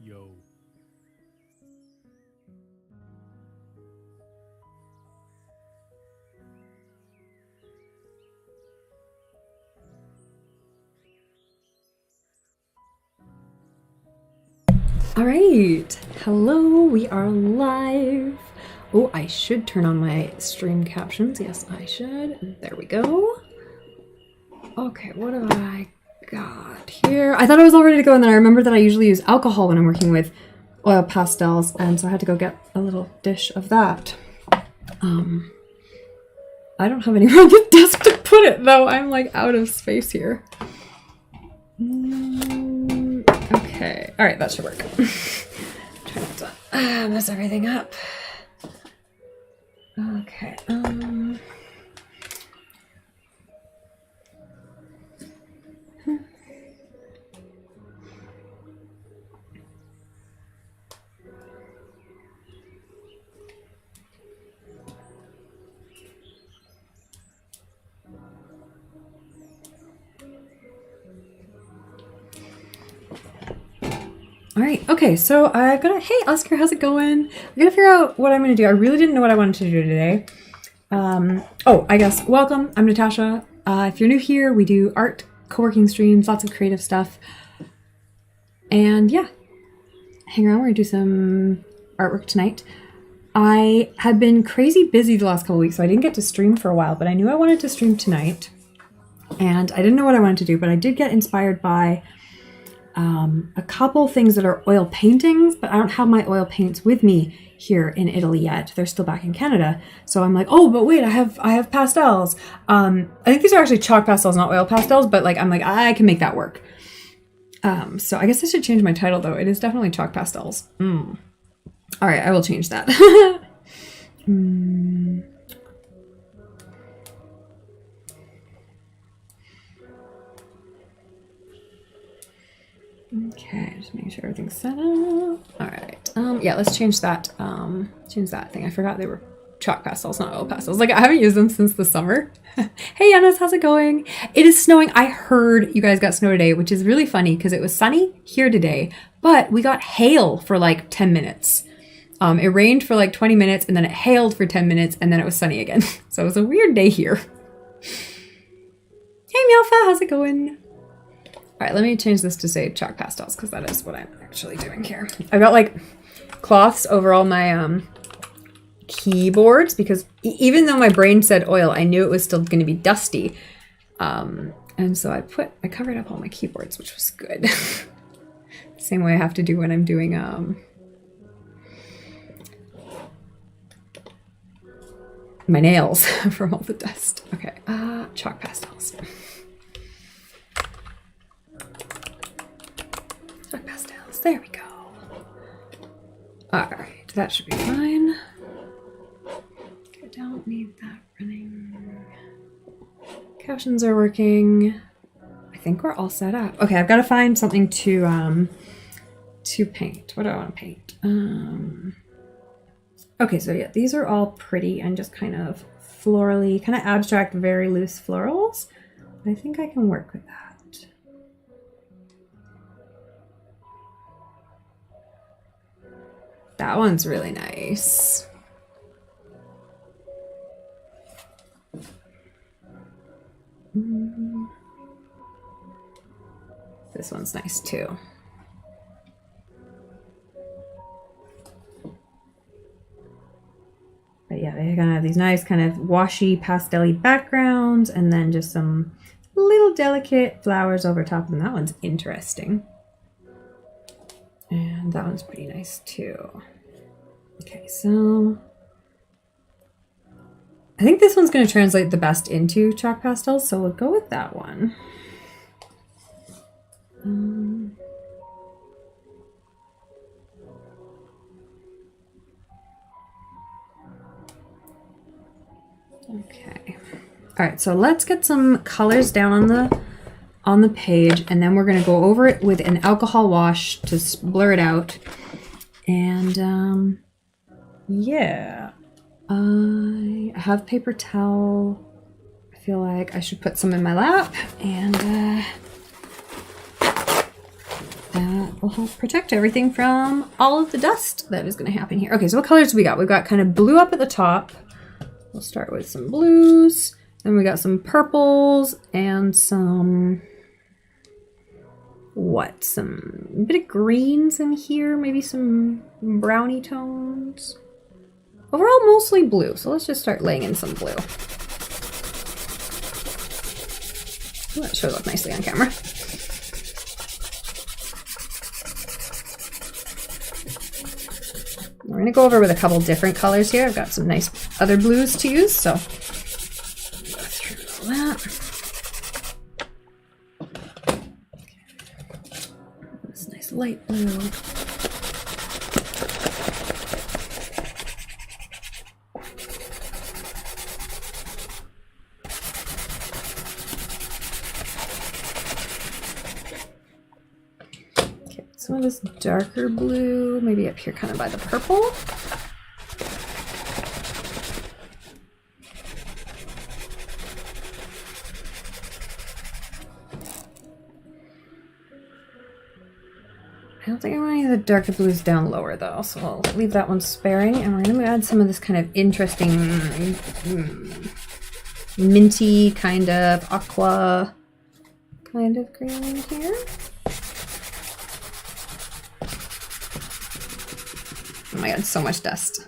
Yo. All right, hello, we are live. Oh, I should turn on my stream captions. Yes, I should. There we go. Okay, what have I got here? I thought I was all ready to go, and then I remembered that I usually use alcohol when I'm working with oil pastels, and so I had to go get a little dish of that. I don't have anywhere on the desk to put it, though. I'm like out of space here. Okay, all right, that should work. Try not to mess everything up. Okay, all right, okay, so I've got hey, Oscar, how's it going? I'm gonna figure out what I'm gonna do. I really didn't know what I wanted to do today. Oh, I guess, welcome, I'm Natasha. If you're new here, we do art, co-working streams, lots of creative stuff. And yeah, hang around, we're gonna do some artwork tonight. I have been crazy busy the last couple weeks, so I didn't get to stream for a while, but I knew I wanted to stream tonight. And I didn't know what I wanted to do, but I did get inspired by a couple things that are oil paintings, but I don't have my oil paints with me here in Italy yet. They're still back in Canada. So I'm like, oh, but wait, I have pastels. I think these are actually chalk pastels, not oil pastels, but like, I'm like, I can make that work. So I guess I should change my title though. It is definitely chalk pastels. All right, I will change that. Okay, just making sure everything's set up. All right. Yeah, let's change that. Change that thing. I forgot they were chalk pastels, not oil pastels. Like I haven't used them since the summer. Hey, Yanis, how's it going? It is snowing. I heard you guys got snow today, which is really funny because it was sunny here today, but we got hail for like 10 minutes. It rained for like 20 minutes and then it hailed for 10 minutes and then it was sunny again. So it was a weird day here. Hey, Meowfa, how's it going? All right, let me change this to say chalk pastels because that is what I'm actually doing here. I've got like cloths over all my keyboards because even though my brain said oil, I knew it was still going to be dusty. And so I covered up all my keyboards, which was good. Same way I have to do when I'm doing my nails from all the dust. Okay, chalk pastels. Chalk pastels, there we go. All right, that should be fine. Okay, don't need that running. Captions are working. I think we're all set up. Okay, I've got to find something to paint. What do I want to paint? Okay, so yeah, these are all pretty and just kind of florally, kind of abstract, very loose florals. I think I can work with that. That one's really nice. This one's nice too. But yeah, they kind of have these nice kind of washy pastel-y backgrounds and then just some little delicate flowers over top of them. That one's interesting. And that one's pretty nice too. Okay, so I think this one's going to translate the best into chalk pastels, so we'll go with that one. Okay. All right, so let's get some colors down on the page, and then we're going to go over it with an alcohol wash to blur it out. And yeah, I have paper towel. I feel like I should put some in my lap, and That will help protect everything from all of the dust that is going to happen here. Okay, so what colors do we got? We've got kind of blue up at the top. We'll start with some blues. Then we got some purples and some, what? Some bit of greens in here. Maybe some brownie tones. Overall, mostly blue. So let's just start laying in some blue. Ooh, that shows up nicely on camera. We're going to go over with a couple different colors here. I've got some nice other blues to use, so go through all that. This nice light blue. Some of this darker blue, maybe up here kind of by the purple. I don't think I want any of the darker blues down lower though, so I'll leave that one sparing. And we're going to add some of this kind of interesting minty kind of aqua kind of green here. Oh my god, so much dust.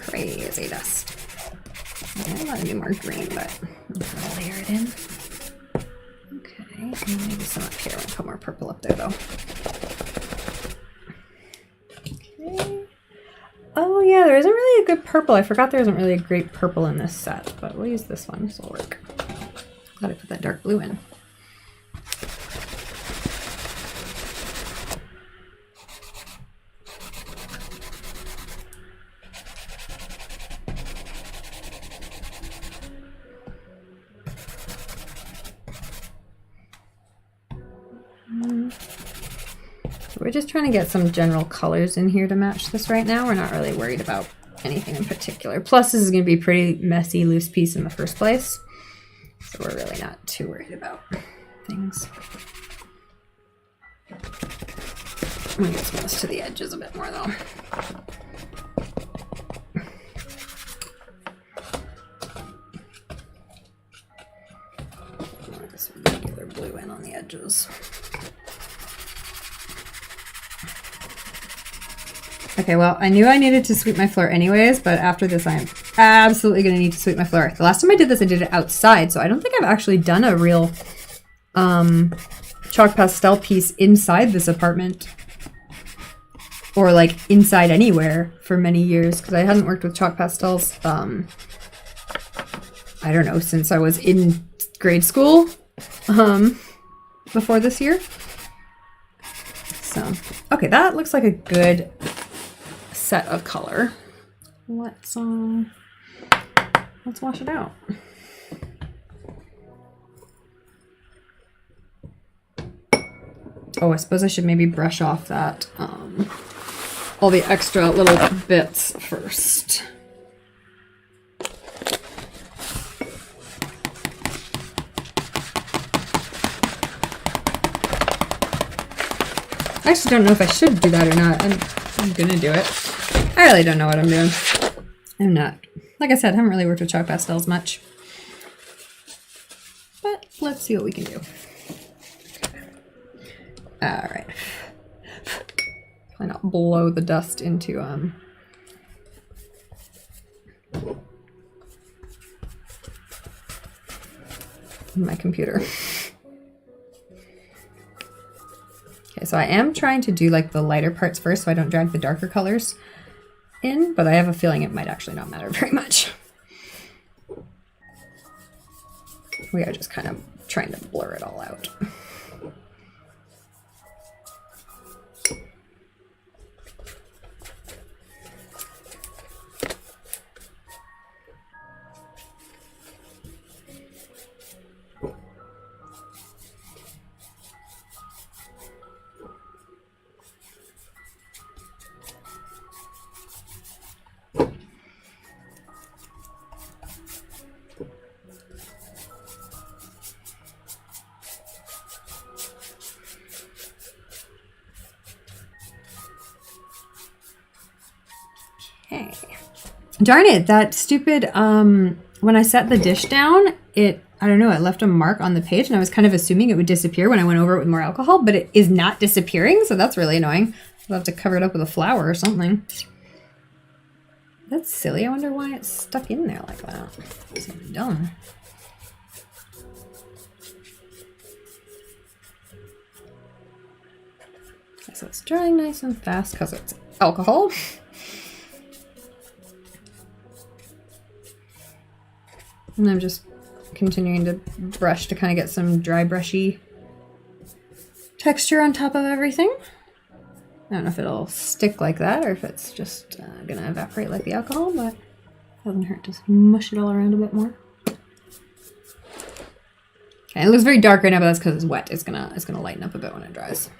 Crazy dust. I want to do more green, but I'm gonna layer it in. Okay, and maybe some up here. I'll put more purple up there though. Okay. Oh yeah, there isn't really a good purple. I forgot there isn't really a great purple in this set, but we'll use this one. This will work. Gotta put that dark blue in. We're just trying to get some general colors in here to match this right now. We're not really worried about anything in particular. Plus, this is going to be a pretty messy, loose piece in the first place. So we're really not too worried about things. I'm going to get some of this to the edges a bit more, though. I'll get some regular blue in on the edges. Okay, well, I knew I needed to sweep my floor anyways, but after this, I am absolutely going to need to sweep my floor. The last time I did this, I did it outside, so I don't think I've actually done a real chalk pastel piece inside this apartment. Or, like, inside anywhere for many years, because I hadn't worked with chalk pastels, I don't know, since I was in grade school before this year. So, okay, that looks like a good set of color. Let's wash it out. Oh, I suppose I should maybe brush off that all the extra little bits first. I actually don't know if I should do that or not. I'm gonna do it. I really don't know what I'm doing. I'm not. Like I said, I haven't really worked with chalk pastels much. But let's see what we can do. Alright. Try not blow the dust into my computer. Okay, so I am trying to do like the lighter parts first so I don't drag the darker colors in, but I have a feeling it might actually not matter very much. We are just kind of trying to blur it all out. Darn it, that stupid, when I set the dish down, I don't know, it left a mark on the page, and I was kind of assuming it would disappear when I went over it with more alcohol, but it is not disappearing, so that's really annoying. I'll have to cover it up with a flower or something. That's silly. I wonder why it's stuck in there like that. So dumb. So it's drying nice and fast because it's alcohol. And I'm just continuing to brush to kind of get some dry brushy texture on top of everything. I don't know if it'll stick like that or if it's just gonna evaporate like the alcohol, but it doesn't hurt to mush it all around a bit more. Okay, it looks very dark right now, but that's because it's wet. It's gonna lighten up a bit when it dries.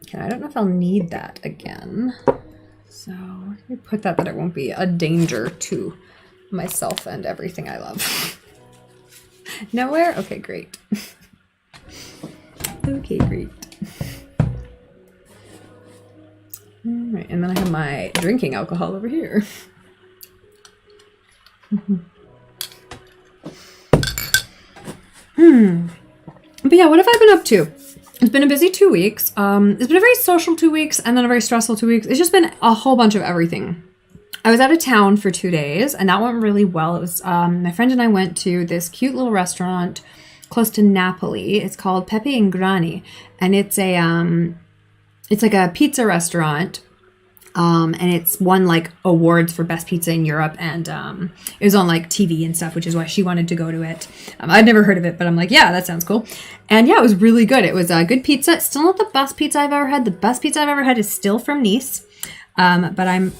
Okay, I don't know if I'll need that again. So let me put that it won't be a danger to myself and everything I love. Nowhere? Okay, great. Okay, great. Alright, and then I have my drinking alcohol over here. But yeah, what have I been up to? It's been a busy 2 weeks. It's been a very social 2 weeks and then a very stressful 2 weeks. It's just been a whole bunch of everything. I was out of town for 2 days and that went really well. It was my friend and I went to this cute little restaurant close to Napoli. It's called Pepe and Grani, and it's like a pizza restaurant. And it's won like awards for best pizza in Europe, and it was on like TV and stuff, which is why she wanted to go to it. I'd never heard of it, but I'm like, yeah, that sounds cool. And yeah, it was really good. It was a good pizza. It's still not the best pizza I've ever had. The best pizza I've ever had is still from Nice. But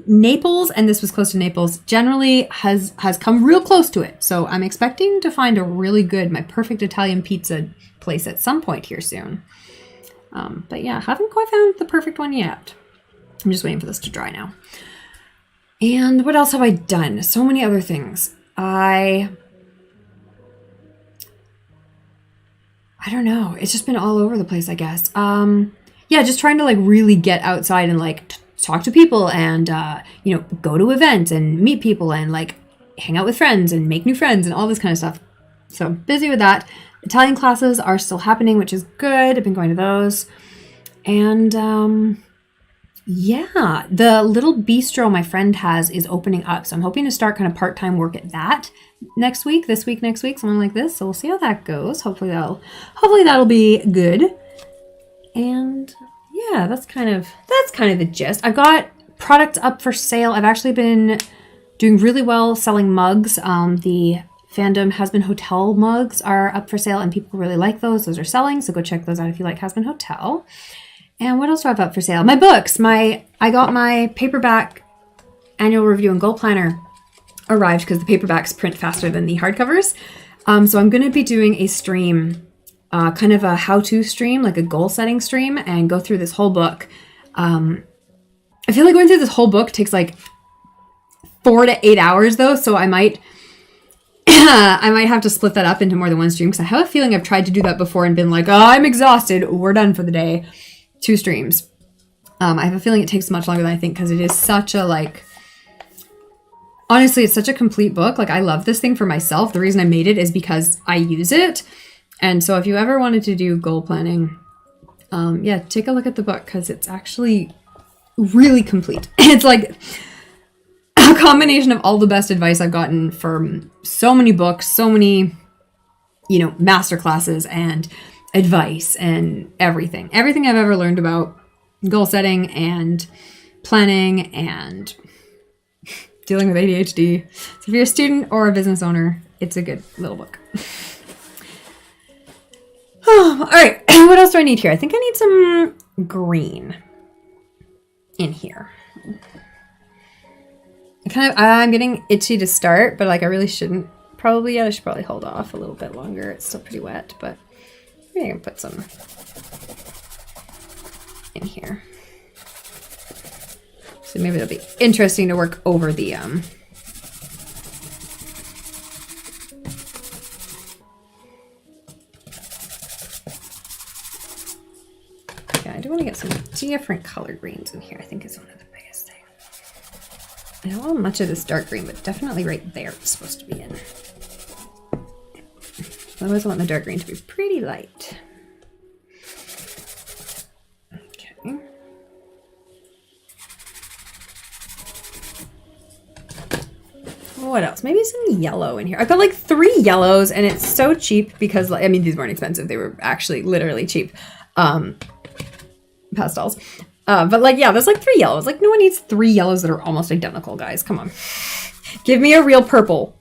Naples, and this was close to Naples, generally has come real close to it. So I'm expecting to find a really good, my perfect Italian pizza place at some point here soon. But yeah, haven't quite found the perfect one yet. I'm just waiting for this to dry now. And what else have I done? So many other things. I don't know. It's just been all over the place, I guess. Yeah, just trying to like really get outside and like talk to people and, go to events and meet people and like hang out with friends and make new friends and all this kind of stuff. So busy with that. Italian classes are still happening, which is good. I've been going to those. And, yeah, the little bistro my friend has is opening up. So I'm hoping to start kind of part-time work at that next week, something like this. So we'll see how that goes. Hopefully that'll be good. And yeah, that's kind of the gist. I've got products up for sale. I've actually been doing really well selling mugs. The Fandom Has-Been Hotel mugs are up for sale and people really like those. Those are selling. So go check those out if you like Has-Been Hotel. And what else do I have up for sale? My books. I got my paperback annual review and goal planner arrived because the paperbacks print faster than the hardcovers. So I'm going to be doing a stream, kind of a how-to stream, like a goal setting stream, and go through this whole book. I feel like going through this whole book takes like 4 to 8 hours though. So I might have to split that up into more than one stream because I have a feeling I've tried to do that before and been like, oh, I'm exhausted. We're done for the day. 2 streams. I have a feeling it takes much longer than I think because it is such a honestly, it's such a complete book. Like I love this thing for myself. The reason I made it is because I use it. And so if you ever wanted to do goal planning, yeah, take a look at the book because it's actually really complete. It's like a combination of all the best advice I've gotten from so many books, so many, master classes and advice and everything I've ever learned about goal setting and planning and dealing with ADHD. So if you're a student or a business owner, it's a good little book. Oh, all right. What else do I need here? I think I need some green in here. I'm getting itchy to start, but like I really shouldn't probably yet. I should probably hold off a little bit longer. It's still pretty wet, but maybe I can put some in here. So maybe it'll be interesting to work over the yeah, I do want to get some different color greens in here. I think is one of the biggest things. I don't want much of this dark green, but definitely right there it's supposed to be in. Otherwise I want the dark green to be pretty light. Okay. What else? Maybe some yellow in here. I've got like 3 yellows and it's so cheap because, I mean, these weren't expensive. They were actually literally cheap. Pastels. But like, yeah, there's like 3 yellows. Like no one needs 3 yellows that are almost identical, guys. Come on. Give me a real purple.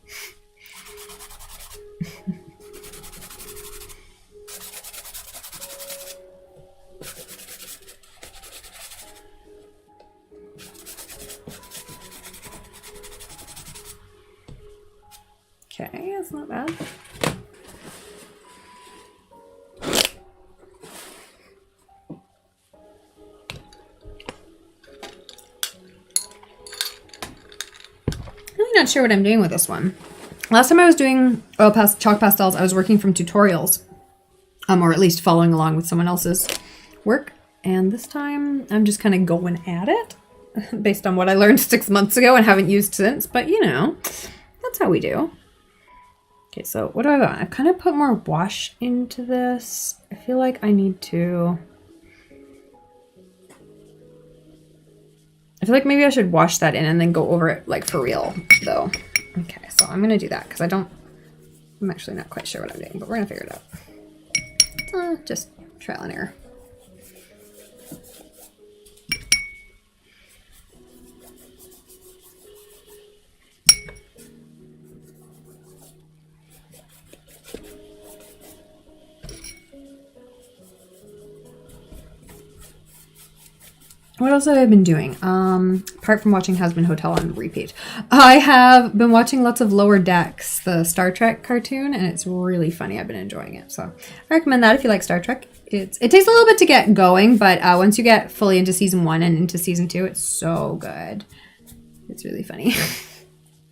Okay, that's not bad. Not sure what I'm doing with this one. Last time I was doing chalk pastels, I was working from tutorials, or at least following along with someone else's work. And this time I'm just kind of going at it based on what I learned 6 months ago and haven't used since. But you know, that's how we do. Okay, so what do I want? I've kind of put more wash into this. I feel like I need to... I feel like maybe I should wash that in and then go over it like for real though. Okay, so I'm gonna do that because I'm actually not quite sure what I'm doing, but we're gonna figure it out. Just trial and error. What else have I been doing? Apart from watching Has Been Hotel on repeat. I have been watching lots of Lower Decks, the Star Trek cartoon, and it's really funny. I've been enjoying it. So I recommend that if you like Star Trek. It takes a little bit to get going, but once you get fully into season 1 and into season 2, it's so good. It's really funny.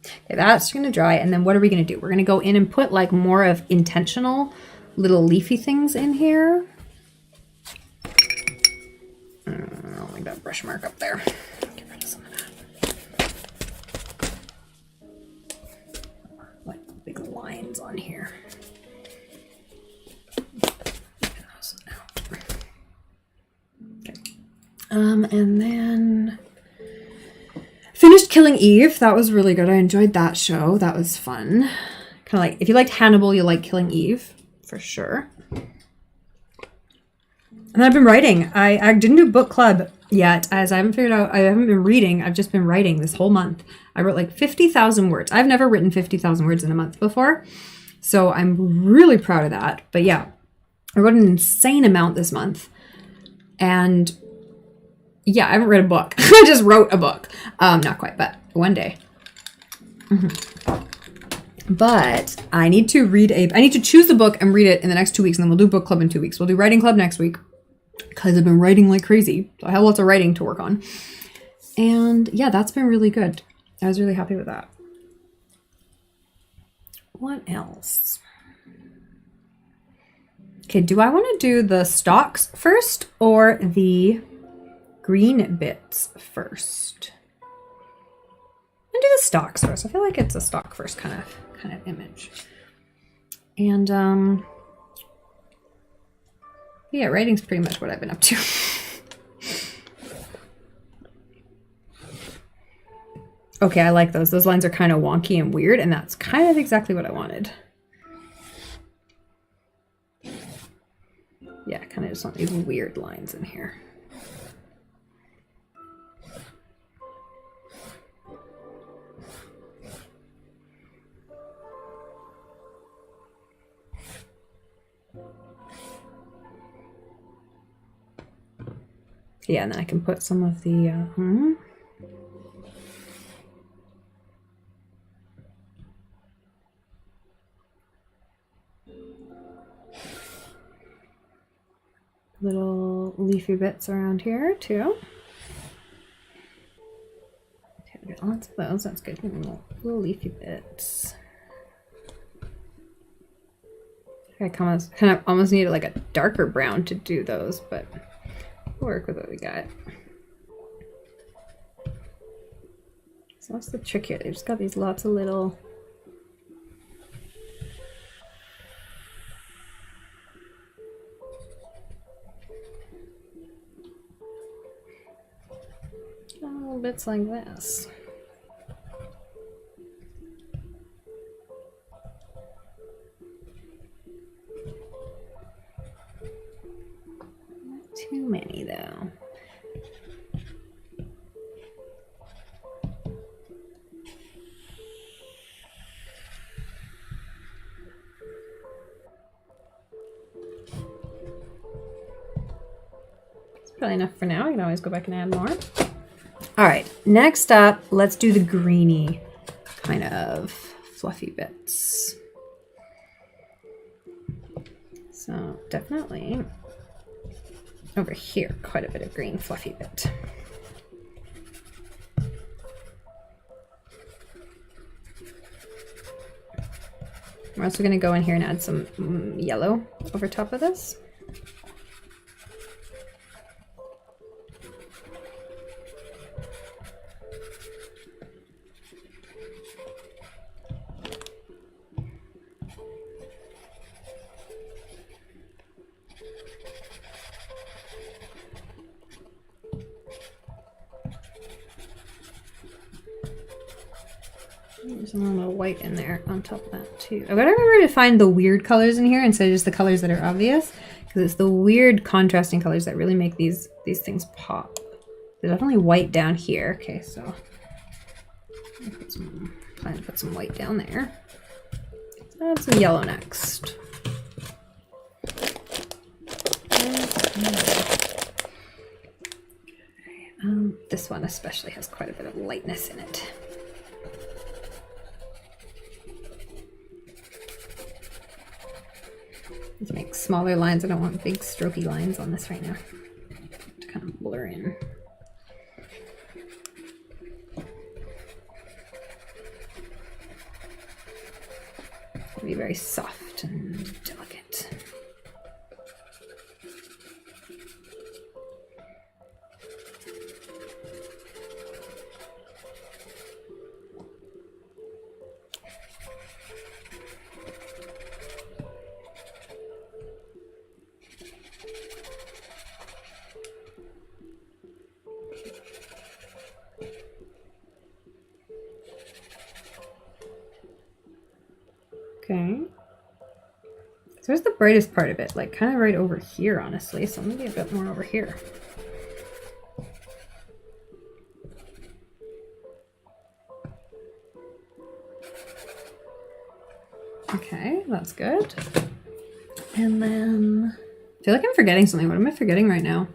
Okay, that's going to dry. And then what are we going to do? We're going to go in and put like more of intentional little leafy things in here. I don't like that brush mark up there. Get rid of some of that. What big lines on here. Get those out. Okay. And then finished Killing Eve. That was really good. I enjoyed that show. That was fun. Kind of like, if you liked Hannibal, you'll like Killing Eve for sure. And I've been writing. I didn't do book club yet, as I haven't figured out. I haven't been reading. I've just been writing this whole month. I wrote like 50,000 words. I've never written 50,000 words in a month before. So I'm really proud of that. But yeah, I wrote an insane amount this month. And yeah, I haven't read a book. I just wrote a book. Not quite, but one day. But I need to I need to choose the book and read it in the next 2 weeks. And then we'll do book club in 2 weeks. We'll do writing club next week. Because I've been writing like crazy. So I have lots of writing to work on. And yeah, that's been really good. I was really happy with that. What else? Okay, do I want to do the stalks first or the green bits first? I'm gonna do the stalks first. I feel like it's a stalk first kind of image. And yeah, writing's pretty much what I've been up to. Okay, I like those. Those lines are kind of wonky and weird, and that's kind of exactly what I wanted. Yeah, I kind of just want these weird lines in here. Yeah, and then I can put some of the little leafy bits around here too. Okay, we got lots of those. That's good. Little leafy bits. I kind of almost need like a darker brown to do those, but we'll work with what we got. So that's the trick here. They've just got these lots of little... little bits like this. Not too many though. Probably enough for now. I can always go back and add more. All right, next up, let's do the greeny kind of fluffy bits. So definitely over here, quite a bit of green fluffy bit. We're also going to go in here and add some yellow over top of this. There's a little white in there on top of that too. I've got to remember to find the weird colors in here instead of just the colors that are obvious, because it's the weird contrasting colors that really make these things pop. There's definitely white down here. Okay, so plan to put some white down there. Let's add some yellow next. This one especially has quite a bit of lightness in it. Let's make smaller lines. I don't want big strokey lines on this right now to kind of blur in. It'll be very soft and delicate. Okay. So where's the brightest part of it? Like kind of right over here, honestly. So maybe a bit more over here. Okay, that's good. And then I feel like I'm forgetting something. What am I forgetting right now?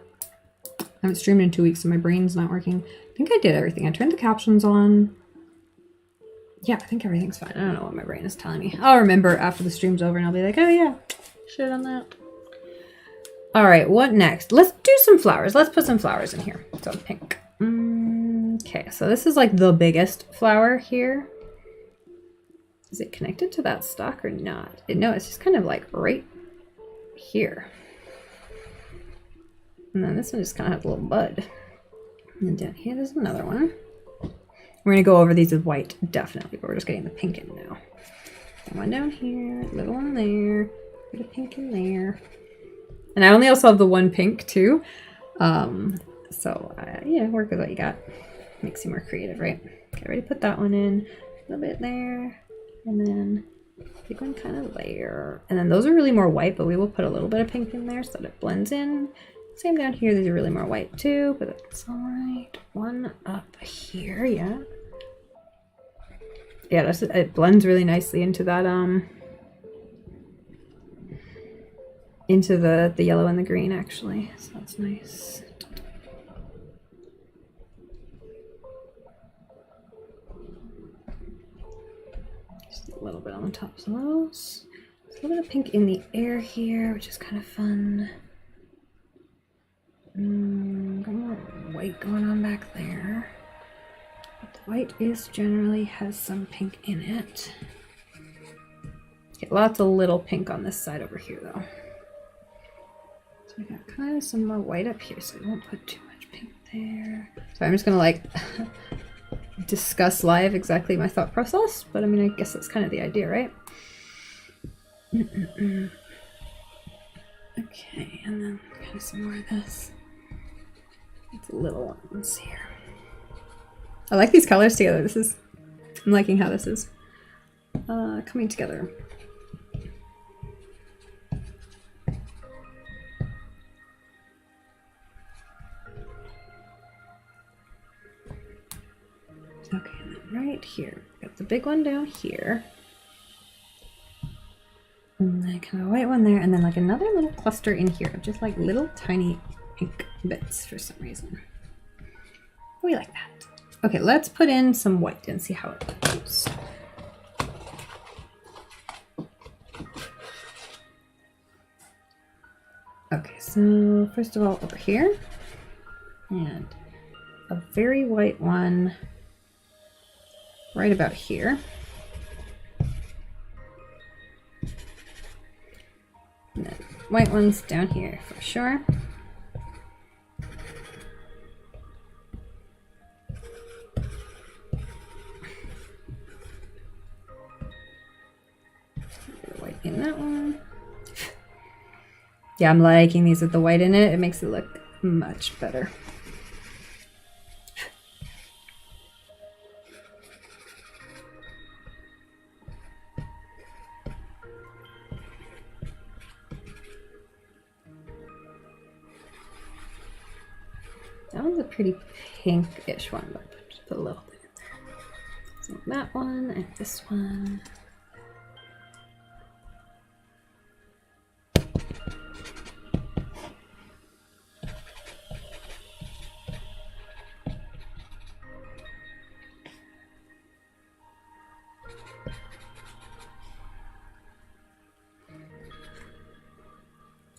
I haven't streamed in 2 weeks, so my brain's not working. I think I did everything. I turned the captions on. Yeah, I think everything's fine. I don't know what my brain is telling me. I'll remember after the stream's over and I'll be like, oh yeah, shit on that. All right, what next? Let's do some flowers. Let's put some flowers in here. So pink. Okay, so this is like the biggest flower here. Is it connected to that stalk or not? No, it's just kind of like right here. And then this one just kind of has a little bud. And then down here, there's another one. We're going to go over these with white, definitely, but we're just getting the pink in now. One down here, little one there, bit of pink in there. And I only also have the one pink too. So yeah, work with what you got. Makes you more creative, right? Okay, ready to put that one in. A little bit there, and then big one kind of there. And then those are really more white, but we will put a little bit of pink in there so that it blends in. Same down here, these are really more white too, but that's all right. One up here, yeah. Yeah, it blends really nicely into that, into the yellow and the green actually, so that's nice. Just a little bit on the tops of those. There's a little bit of pink in the air here, which is kind of fun. Got more white going on back there. But the white generally has some pink in it. Get lots of little pink on this side over here though. So I got kind of some more white up here, so I won't put too much pink there. So I'm just gonna like discuss live exactly my thought process, but I mean, I guess that's kind of the idea, right? Okay, and then kind of some more of this. It's little ones here. I like these colors together. I'm liking how this is coming together. Okay, and then right here, got the big one down here. And then kind of a white one there, and then like another little cluster in here of just like little tiny pink bits for some reason. We like that. Okay, let's put in some white and see how it goes. Okay, so first of all over here, and a very white one right about here. And then white ones down here for sure. White in that one. Yeah, I'm liking these with the white in it. It makes it look much better. That one's a pretty pinkish one, but just put a little bit in there. So that one and this one.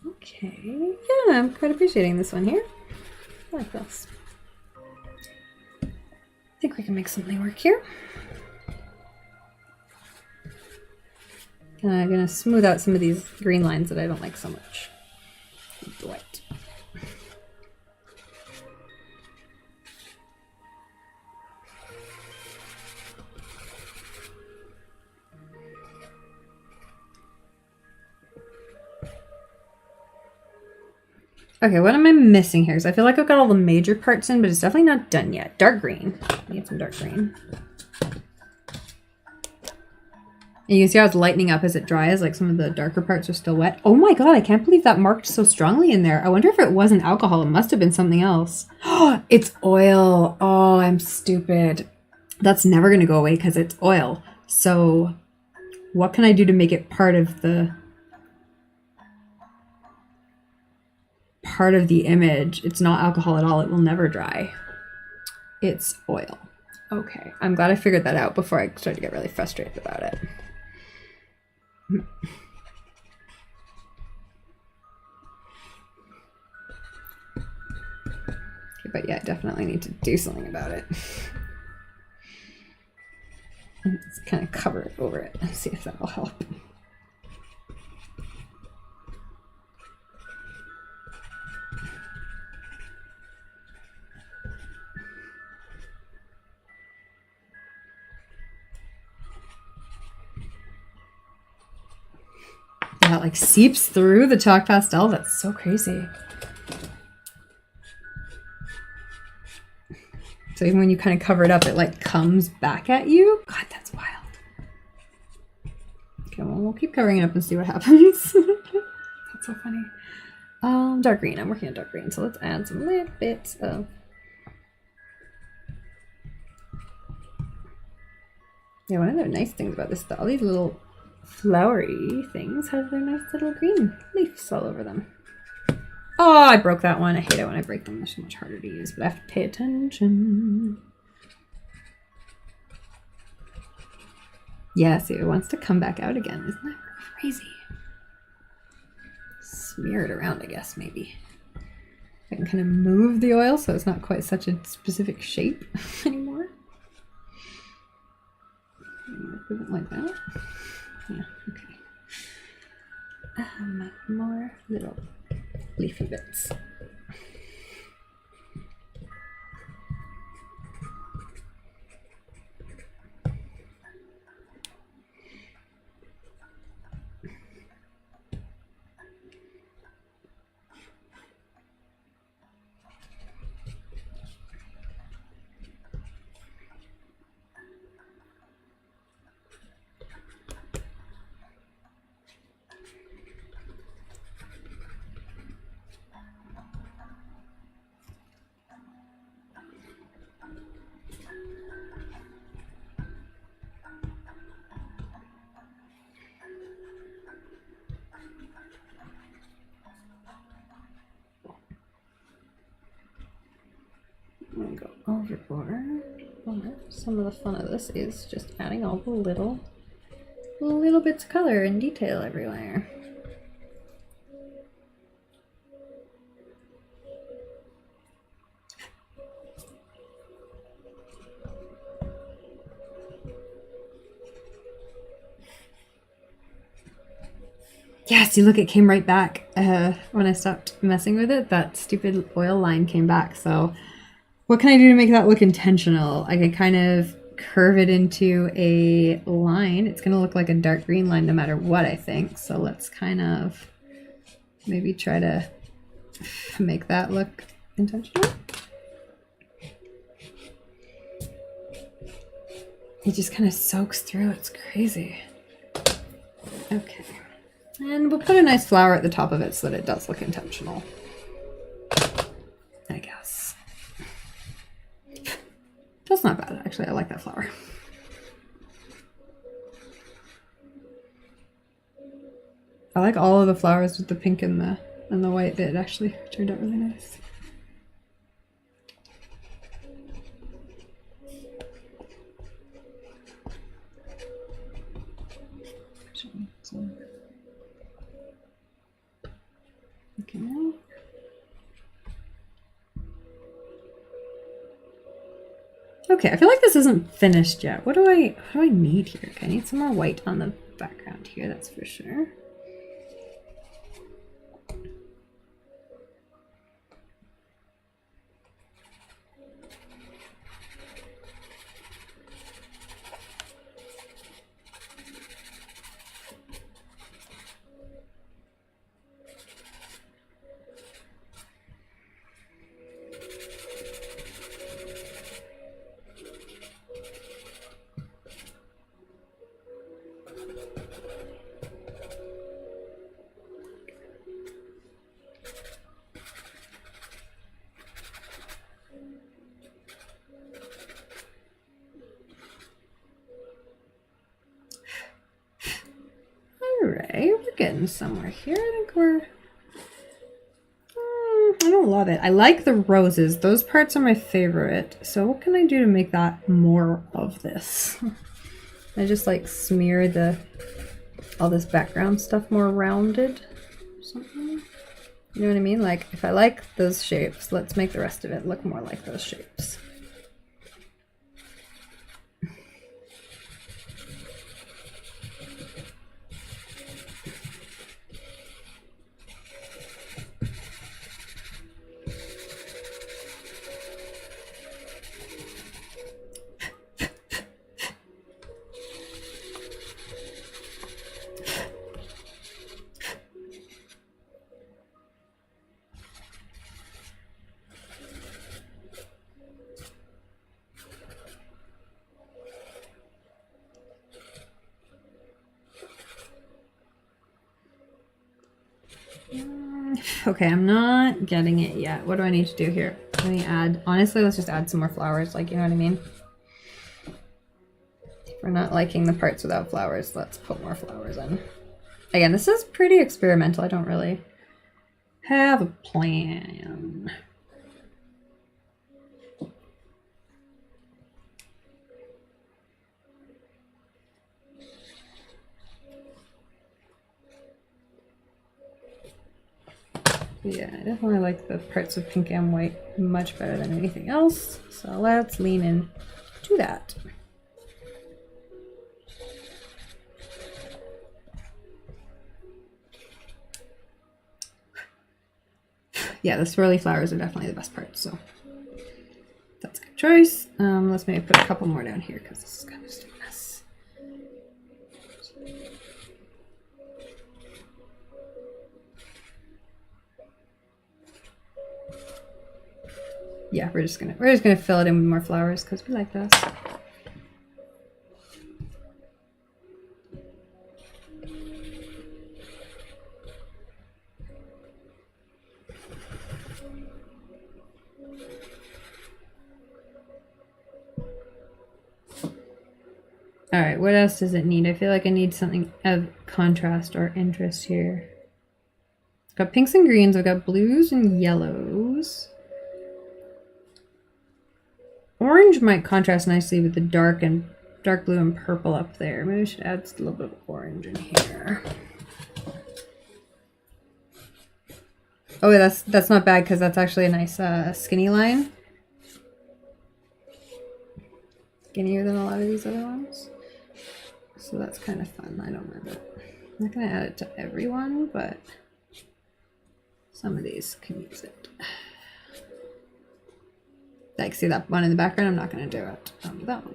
Okay, yeah, I'm quite appreciating this one here. I like this. I think we can make something work here. I'm gonna smooth out some of these green lines that I don't like so much with the white. Okay, what am I missing here? So I feel like I've got all the major parts in, but it's definitely not done yet. Dark green. Need some dark green. And you can see how it's lightening up as it dries, like some of the darker parts are still wet. Oh my god, I can't believe that marked so strongly in there. I wonder if it wasn't alcohol. It must have been something else. Oh, it's oil. Oh, I'm stupid. That's never going to go away because it's oil. So what can I do to make it part of the image? It's not alcohol at all. It will never dry. It's oil. Okay, I'm glad I figured that out before I started to get really frustrated about it. Okay, but yeah, I definitely need to do something about it. Let's kind of cover it over it and see if that will help. Yeah, it like seeps through the chalk pastel. That's so crazy. So even when you kind of cover it up, it like comes back at you. God, that's wild. Okay, well, we'll keep covering it up and see what happens. That's so funny. Dark green. I'm working on dark green. So let's add some little bits of... Yeah, one of the nice things about this is that all these little flowery things have their nice little green leaves all over them. Oh, I broke that one. I hate it when I break them. They're so much harder to use, but I have to pay attention. Yeah, see, it wants to come back out again. Isn't that crazy? Smear it around, I guess, maybe. I can kind of move the oil so it's not quite such a specific shape anymore. Like that. Yeah, okay. More little leafy bits. overboard. But some of the fun of this is just adding all the little bits of color and detail everywhere. Yeah, see, look, it came right back when I stopped messing with it. That stupid oil line came back. So what can I do to make that look intentional? I could kind of curve it into a line. It's going to look like a dark green line no matter what, I think. So let's kind of maybe try to make that look intentional. It just kind of soaks through. It's crazy. Okay. And we'll put a nice flower at the top of it so that it does look intentional, I guess. That's not bad, actually. I like that flower. I like all of the flowers with the pink and the white. That actually turned out really nice. Okay, I feel like this isn't finished yet. What do I need here? Okay, I need some more white on the background here, that's for sure. Alright, we're getting somewhere here. I think we're... I don't love it. I like the roses. Those parts are my favorite. So what can I do to make that more of this? I just like smear all this background stuff more rounded or something. You know what I mean? Like, if I like those shapes, let's make the rest of it look more like those shapes. Okay, I'm not getting it yet. What do I need to do here? Let me add, honestly, let's just add some more flowers, like, you know what I mean? If we're not liking the parts without flowers, let's put more flowers in. Again, this is pretty experimental. I don't really have a plan. Yeah, I definitely like the parts of pink and white much better than anything else. So let's lean in to that. Yeah, the swirly flowers are definitely the best part, so that's a good choice. Let's maybe put a couple more down here because this is kind of just a mess. Yeah, we're just gonna fill it in with more flowers because we like this. All right, what else does it need? I feel like I need something of contrast or interest here. I've got pinks and greens, I've got blues and yellows. Orange might contrast nicely with the dark blue and purple up there. Maybe we should add just a little bit of orange in here. Oh, yeah, that's not bad because that's actually a nice skinny line. Skinnier than a lot of these other ones. So that's kind of fun. I don't mind it. I'm not going to add it to everyone, but some of these can use it. Like, see that one in the background? I'm not going to do it. That one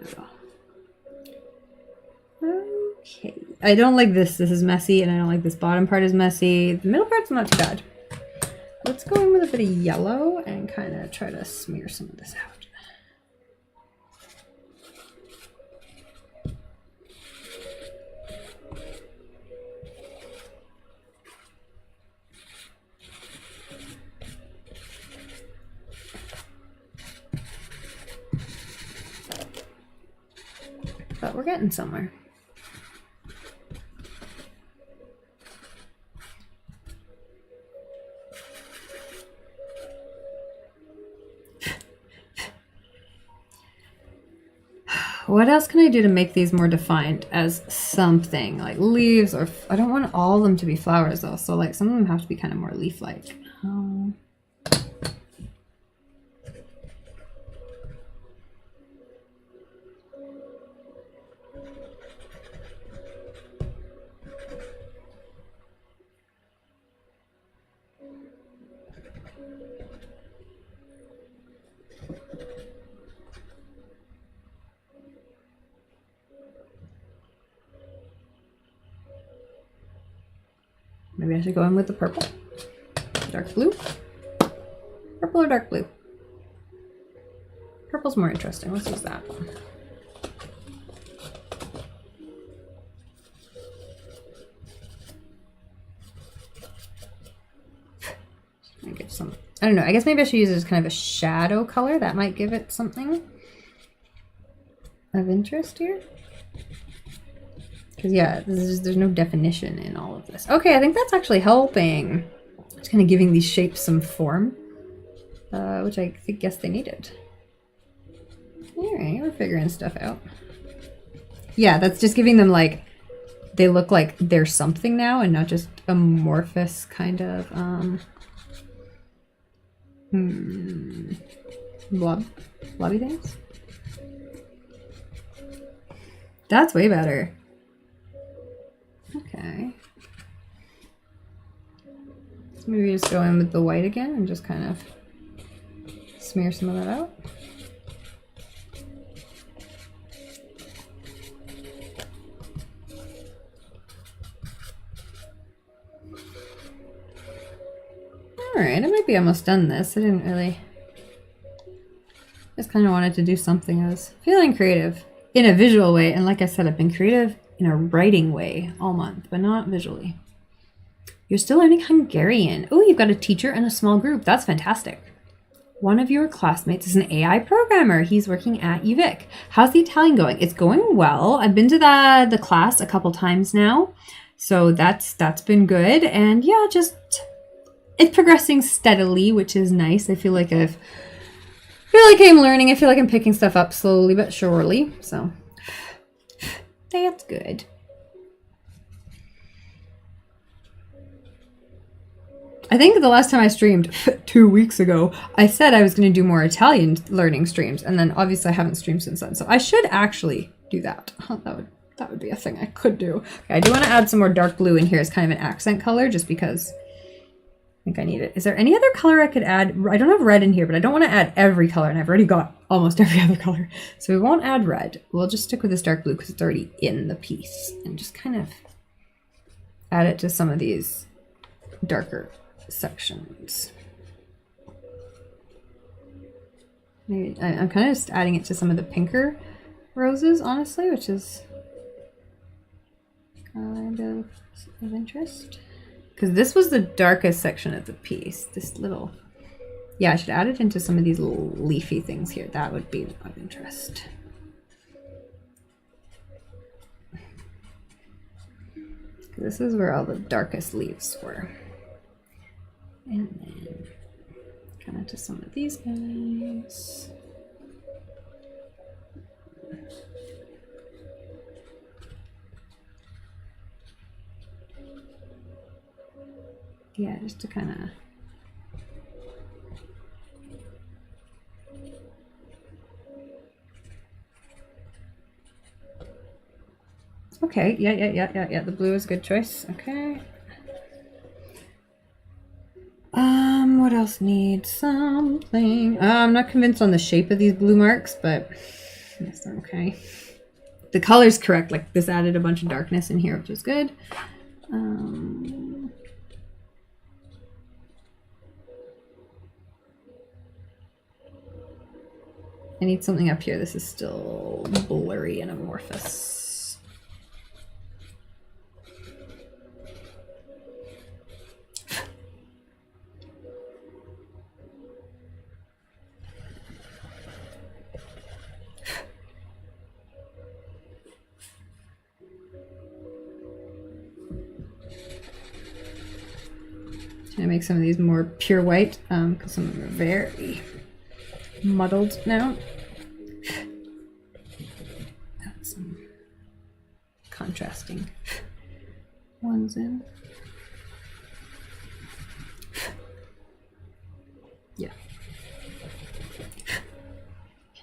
I will. Okay. I don't like this. This is messy, and I don't like this bottom part is messy. The middle part's not too bad. Let's go in with a bit of yellow and kind of try to smear some of this out. But we're getting somewhere. What else can I do to make these more defined as something like leaves, or I don't want all of them to be flowers though, so like some of them have to be kind of more leaf-like. Maybe I should go in with the purple. Dark blue. Purple or dark blue? Purple's more interesting. Let's use that one. I give some, I don't know, I guess maybe I should use it as kind of a shadow color. That might give it something of interest here. Because yeah, there's no definition in all of this. Okay, I think that's actually helping. It's kind of giving these shapes some form, which I guess they needed. Alright, we're figuring stuff out. Yeah, that's just giving them like, they look like they're something now and not just amorphous kind of, blobby things. That's way better. Okay. So maybe just go in with the white again and just kind of smear some of that out. Alright, I might be almost done this. I didn't really... Just kind of wanted to do something. I was feeling creative in a visual way, and like I said, I've been creative in a writing way all month, but not visually. You're still learning Hungarian. Oh, you've got a teacher and a small group. That's fantastic. One of your classmates is an AI programmer. He's working at UVic. How's the Italian going? It's going well. I've been to the class a couple times now, so that's been good. And yeah, just it's progressing steadily, which is nice. I feel like I'm learning. I feel like I'm picking stuff up slowly but surely. So that's good. I think the last time I streamed 2 weeks ago, I said I was going to do more Italian learning streams, and then obviously I haven't streamed since then. So I should actually do that. That would be a thing I could do. Okay, I do want to add some more dark blue in here as kind of an accent color, just because I think I need it. Is there any other color I could add? I don't have red in here, but I don't want to add every color, and I've already got almost every other color. So we won't add red. We'll just stick with this dark blue because it's already in the piece, and just kind of add it to some of these darker sections. Maybe I'm kind of just adding it to some of the pinker roses, honestly, which is kind of interest. Because this was the darkest section of the piece. This little... Yeah, I should add it into some of these little leafy things here. That would be of interest. This is where all the darkest leaves were. And then kind of to some of these guys. Yeah, just to kind of... Okay, yeah. The blue is a good choice. Okay. What else needs something? I'm not convinced on the shape of these blue marks, but I guess they're okay. The color's correct. Like, this added a bunch of darkness in here, which is good. I need something up here. This is still blurry and amorphous. Trying to make some of these more pure white, because some of them are very muddled now. Got some contrasting ones in. Yeah.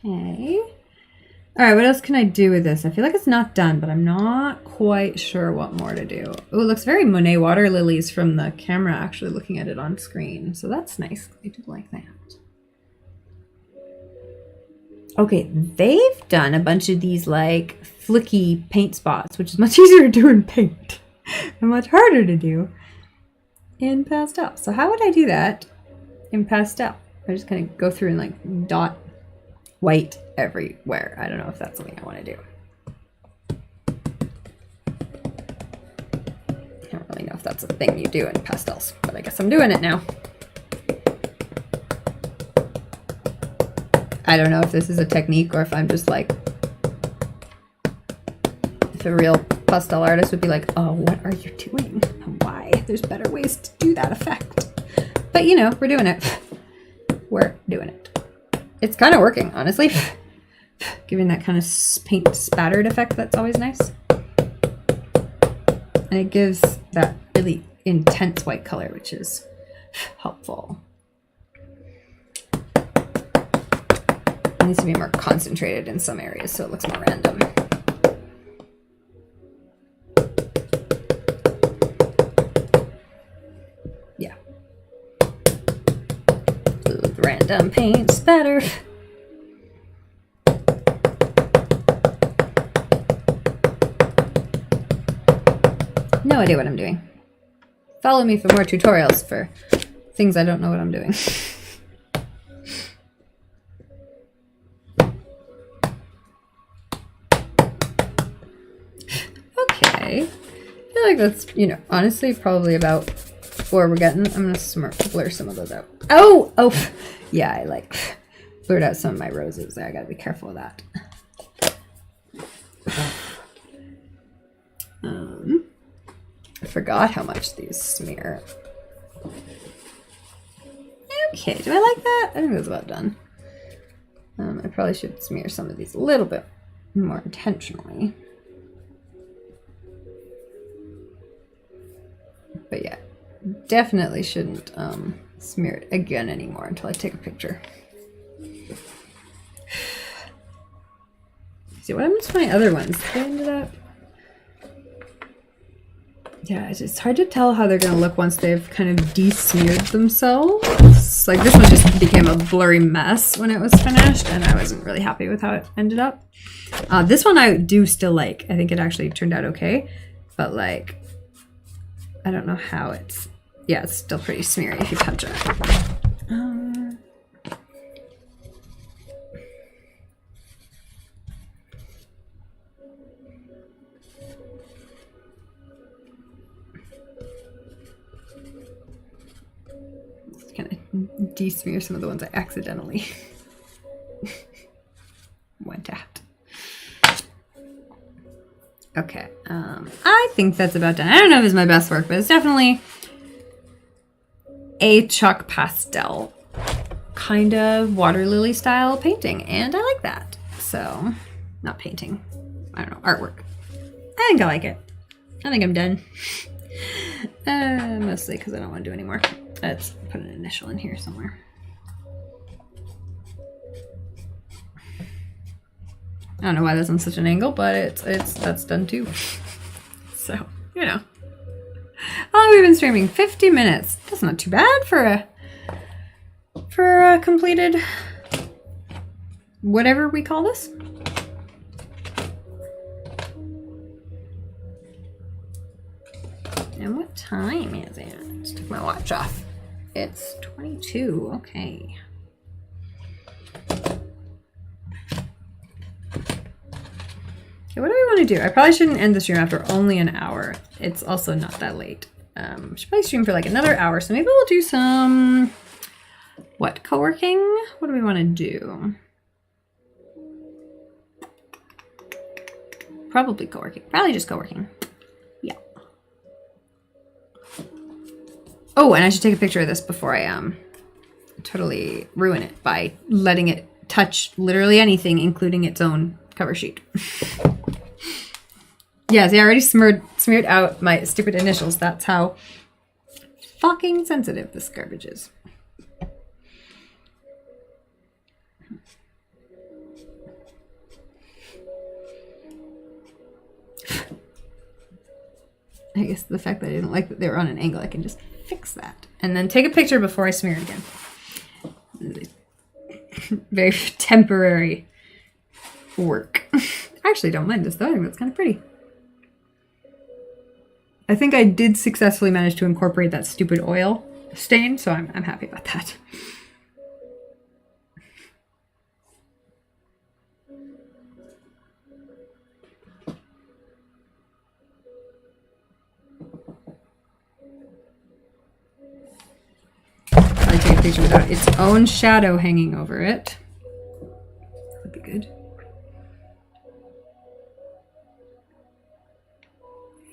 Okay. All right, what else can I do with this? I feel like it's not done, but I'm not quite sure what more to do. Oh, it looks very Monet water lilies from the camera, actually looking at it on screen. So that's nice. I do like that. Okay, they've done a bunch of these like flicky paint spots, which is much easier to do in paint and much harder to do in pastel. So how would I do that in pastel? I just kind of go through and like dot white everywhere. I don't know if that's something I want to do. I don't really know if that's a thing you do in pastels, but I guess I'm doing it now. I don't know if this is a technique or if I'm just like, if a real pastel artist would be like, oh, what are you doing? Why? There's better ways to do that effect. But you know, we're doing it. We're doing it. It's kind of working, honestly. Giving that kind of paint spattered effect, that's always nice. And it gives that really intense white color, which is helpful. It needs to be more concentrated in some areas so it looks more random. Yeah. Random paint spatter. No idea what I'm doing. Follow me for more tutorials for things I don't know what I'm doing. Okay. I feel like that's, you know, honestly probably about where we're getting. I'm gonna blur some of those out. Oh! Oh! Yeah, I like blurred out some of my roses there. I gotta be careful of that. I forgot how much these smear. Okay, do I like that? I think that's about done. I probably should smear some of these a little bit more intentionally. But yeah, definitely shouldn't smear it again anymore until I take a picture. See, what happened to my other ones? They ended up... Yeah, it's hard to tell how they're going to look once they've kind of de-smeared themselves. Like, this one just became a blurry mess when it was finished, and I wasn't really happy with how it ended up. This one I do still like. I think it actually turned out okay. But, like, I don't know how it's... Yeah, it's still pretty smeary if you touch it. Kind of de-smear some of the ones I accidentally went at. Okay, I think that's about done. I don't know if it's my best work, but it's definitely a chalk pastel kind of water lily style painting, and I like that. So, not painting, I don't know, artwork. I think I like it. I think I'm done. Mostly because I don't want to do any more. Let's put an initial in here somewhere. I don't know why that's on such an angle, but that's done too. So, you know. How long have we been streaming? 50 minutes. That's not too bad for a completed whatever we call this. And what time is it? Let's take my watch off. It's 22. Okay. Okay, what do we want to do? I probably shouldn't end the stream after only an hour. It's also not that late. Should probably stream for like another hour. So maybe we'll do some, what, co-working? What do we want to do? Probably co-working. Probably just co-working. Yeah. Oh, and I should take a picture of this before I totally ruin it by letting it touch literally anything, including its own cover sheet. Yeah, see, I already smeared out my stupid initials. That's how fucking sensitive this garbage is. I guess the fact that I didn't like that they were on an angle, I can just fix that. And then take a picture before I smear it again. Very temporary work. I actually don't mind this though. I think that's kind of pretty. I think I did successfully manage to incorporate that stupid oil stain, so I'm happy about that. I take a picture without its own shadow hanging over it. That'd be good.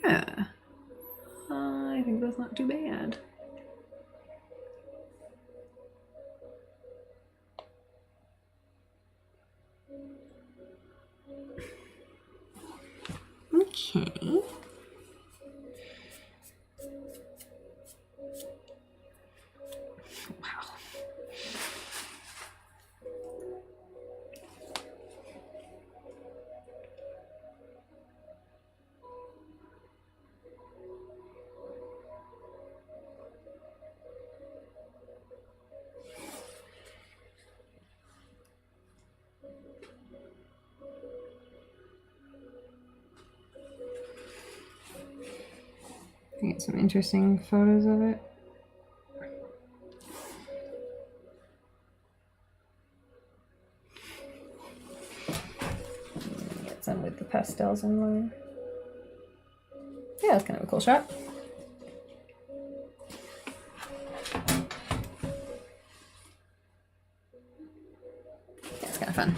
Yeah. I think that's not too bad. Okay. Wow. Get some interesting photos of it. Get some with the pastels in line. Yeah, that's kind of a cool shot. That's kind of fun.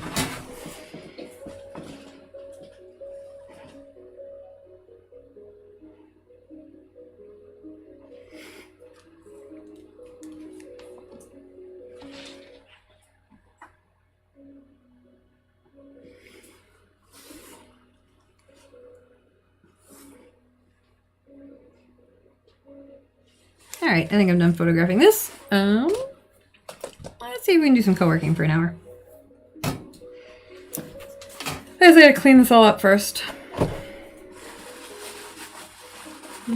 All right, I think I'm done photographing this. Let's see if we can do some co-working for an hour. I guess I gotta clean this all up first. All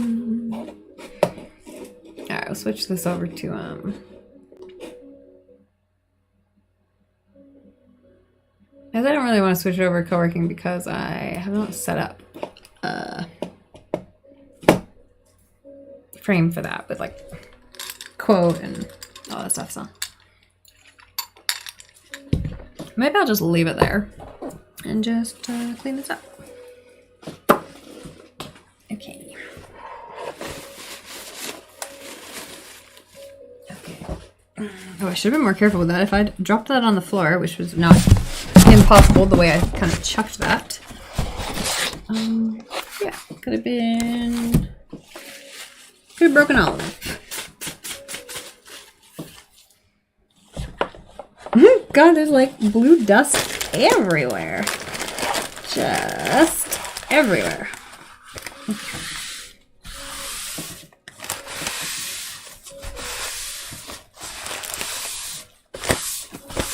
right, we'll switch this over to I don't really want to switch it over to co-working because I have not set up frame for that with like quote and all that stuff, so maybe I'll just leave it there and just clean this up. Okay. Oh, I should have been more careful with that. If I'd dropped that on the floor, which was not impossible the way I kind of chucked that, yeah, could have been. Could have broken all of them. God, there's like blue dust everywhere. Just everywhere.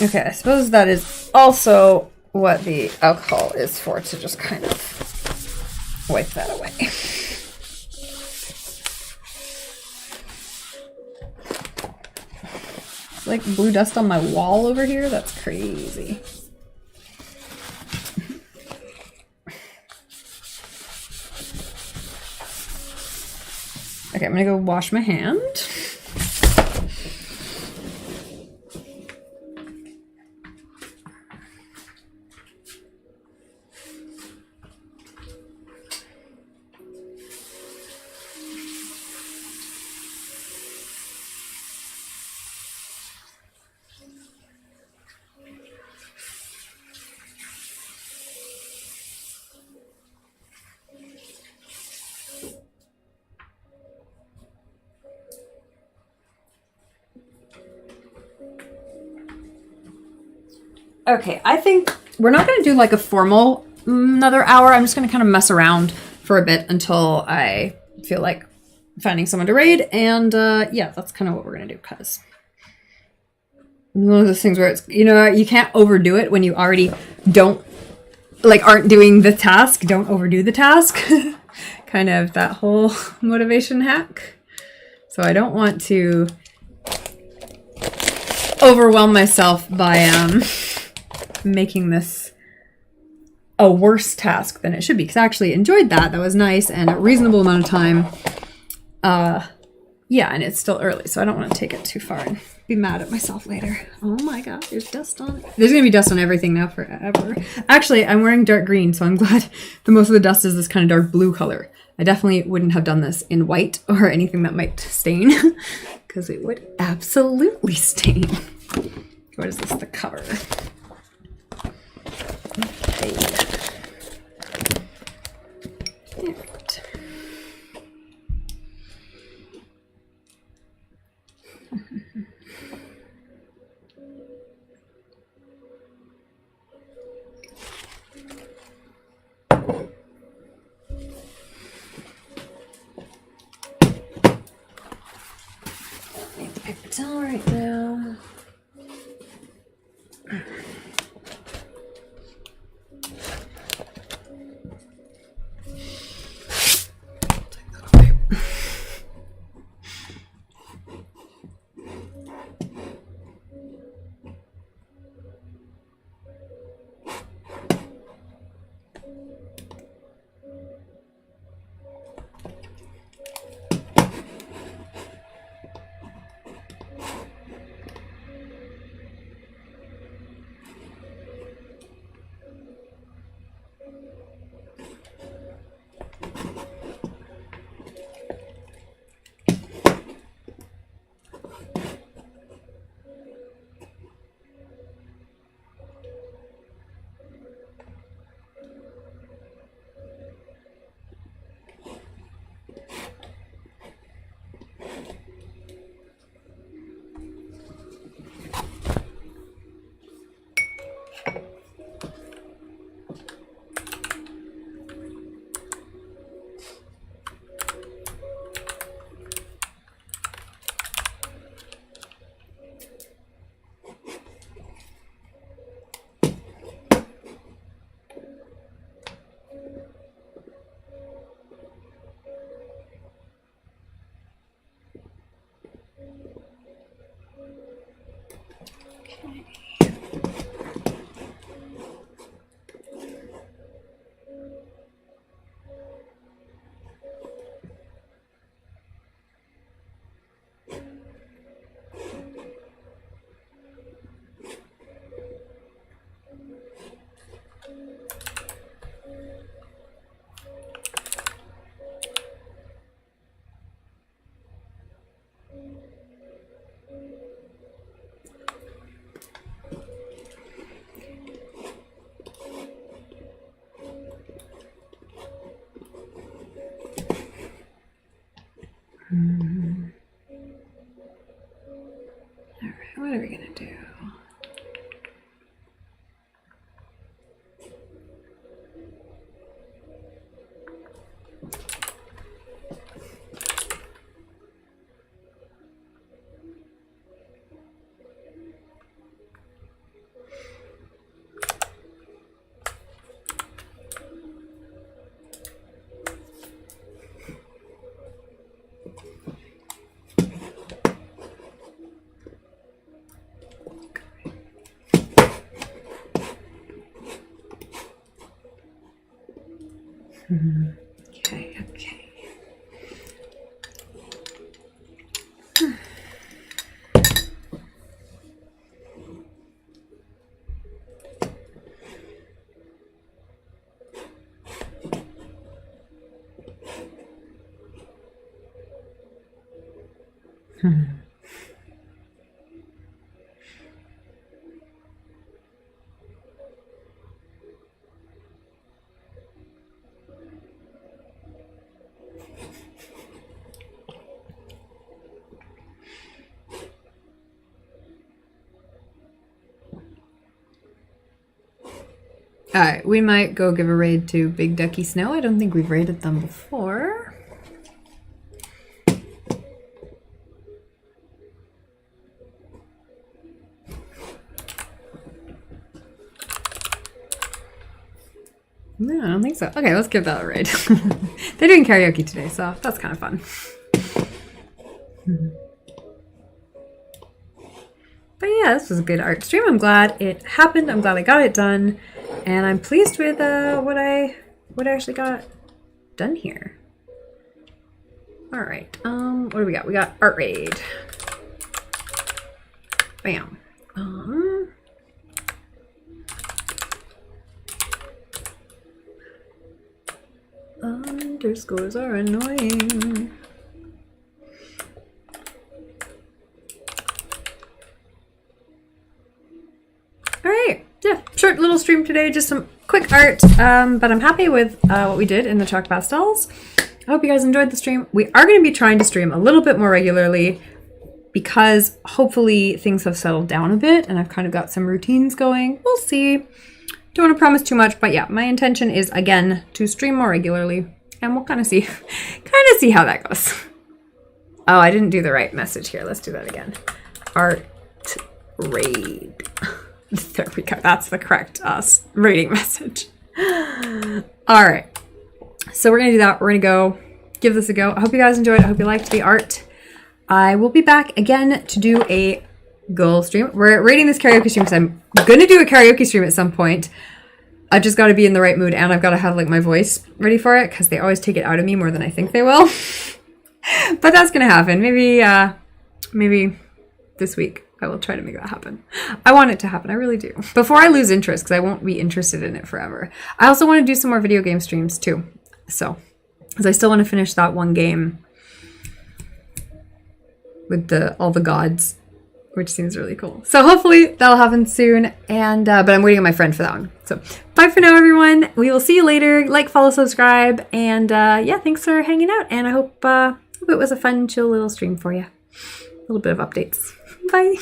Okay, I suppose that is also what the alcohol is for, to just kind of wipe that away. Like blue dust on my wall over here? That's crazy. Okay, I'm gonna go wash my hand. Okay, I think we're not going to do like a formal another hour. I'm just going to kind of mess around for a bit until I feel like finding someone to raid. And yeah, that's kind of what we're going to do, because one of those things where it's, you know, you can't overdo it when you already aren't doing the task. Don't overdo the task. Kind of that whole motivation hack. So I don't want to overwhelm myself by making this a worse task than it should be, because I actually enjoyed that. That was nice and a reasonable amount of time. Yeah, and it's still early, so I don't want to take it too far and be mad at myself later. Oh my god, there's dust on it. There's gonna be dust on everything now forever. Actually, I'm wearing dark green, so I'm glad that most of the dust is this kind of dark blue color. I definitely wouldn't have done this in white or anything that might stain, because it would absolutely stain. What is this? The cover. Okay. Right. Need the paper towel right now. Alright, what are we gonna do? Okay, okay. Alright, we might go give a raid to Big Ducky Snow. I don't think we've raided them before. No, I don't think so. Okay, let's give that a raid. They're doing karaoke today, so that's kind of fun. But yeah, this was a good art stream. I'm glad it happened. I'm glad I got it done. And I'm pleased with what I actually got done here. Alright, what do we got? We got art raid. Bam. Underscores are annoying. Alright, yeah, short little stream today, just some quick art, but I'm happy with what we did in the chalk pastels. I hope you guys enjoyed the stream. We are going to be trying to stream a little bit more regularly because hopefully things have settled down a bit and I've kind of got some routines going. We'll see. Don't want to promise too much, but yeah, my intention is again to stream more regularly, and we'll kind of see how that goes. Oh, I didn't do the right message here. Let's do that again. Art raid. There we go. That's the correct rating message. All right. So we're going to do that. We're going to go give this a go. I hope you guys enjoyed. I hope you liked the art. I will be back again to do a goal stream. We're rating this karaoke stream because I'm going to do a karaoke stream at some point. I've just got to be in the right mood and I've got to have like my voice ready for it because they always take it out of me more than I think they will. But that's going to happen. Maybe this week I will try to make that happen. I want it to happen. I really do. Before I lose interest because I won't be interested in it forever. I also want to do some more video game streams too. So, because I still want to finish that one game with all the gods, which seems really cool. So hopefully that'll happen soon. And but I'm waiting on my friend for that one. So bye for now, everyone. We will see you later. Like, follow, subscribe, and yeah, thanks for hanging out. And I hope it was a fun, chill little stream for you. A little bit of updates. Bye.